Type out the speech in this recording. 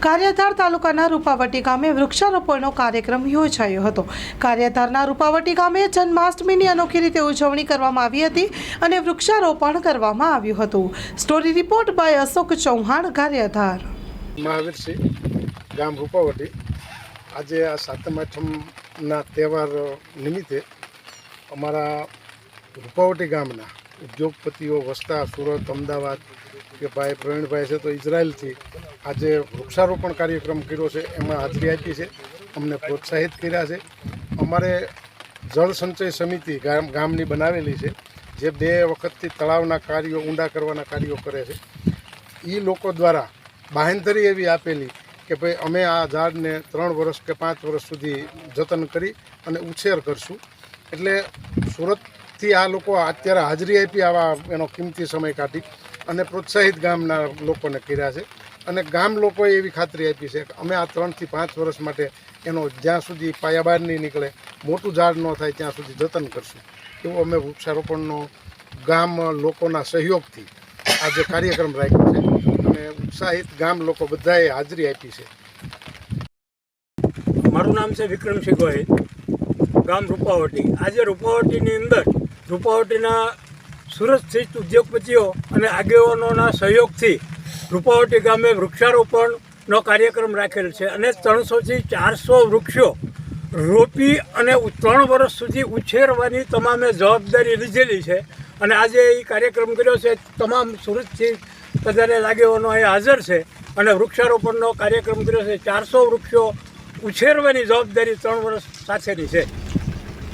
કાર્યધાર તાલુકાના રૂપાવટી ગામે વૃક્ષારોપણનો કાર્યક્રમ યોજાયો હતો। કાર્યધારના રૂપાવટી ગામે જન્માષ્ટમીની અનોખી રીતે ઉજવણી કરવામાં આવી હતી અને વૃક્ષારોપણ કરવામાં આવ્યું હતું। Story report by Ashok Chauhan, કાર્યધાર। મહાવીરસિંહ ગામ રૂપાવટી આજે આ સાતમ આઠમના તહેવાર નિમિત્તે અમારા રૂપાવટી ગામના ઉદ્યોગપતિઓ વસતા સુરત, અમદાવાદ કે ભાઈ પ્રવીણભાઈ છે તો ઇઝરાયલથી આજે વૃક્ષારોપણ કાર્યક્રમ કર્યો છે, એમાં હાજરી આપી છે, અમને પ્રોત્સાહિત કર્યા છે। અમારે જળ સંચય સમિતિ ગામની બનાવેલી છે, જે 2 વખતથી તળાવના કાર્યો ઊંડા કરવાના કાર્યો કરે છે। એ લોકો દ્વારા બાંહેધરી એવી આપેલી કે ભાઈ અમે આ ઝાડને 3 વર્ષ કે 5 વર્ષ સુધી જતન કરી અને ઉછેર કરશું। એટલે સુરતથી આ લોકો અત્યારે હાજરી આપી, આવા એનો કિંમતી સમય કાઢી અને પ્રોત્સાહિત ગામના લોકોને કર્યા છે અને ગામ લોકોએ એવી ખાતરી આપી છે કે અમે આ 3 થી 5 વર્ષ માટે એનો જ્યાં સુધી પાયા બહાર નહીં નીકળે, મોટું ઝાડ ન થાય ત્યાં સુધી જતન કરશું। એવું અમે વૃક્ષારોપણનો ગામ લોકોના સહયોગથી આજે કાર્યક્રમ રાખ્યો છે અને ઉત્સાહિત ગામ લોકો બધાએ હાજરી આપી છે। મારું નામ છે વિક્રમસિંહ ગોહિલ, ગામ રૂપાવટી। આજે રૂપાવટીની અંદર રૂપાવટીના સુરત સ્થિત ઉદ્યોગપતિઓ અને આગેવાનોના સહયોગથી રૂપાવટી ગામે વૃક્ષારોપણનો કાર્યક્રમ રાખેલ છે અને 300 થી 400 વૃક્ષો રોપી અને 3 વર્ષ સુધી ઉછેરવાની તમામે જવાબદારી લીધેલી છે અને આજે એ કાર્યક્રમ કર્યો છે। તમામ સુરતથી બધાને આગેવાનો અહીંયા હાજર છે અને વૃક્ષારોપણનો કાર્યક્રમ કર્યો છે। 400 વૃક્ષો ઉછેરવાની જવાબદારી 3 વર્ષ સાથેની છે।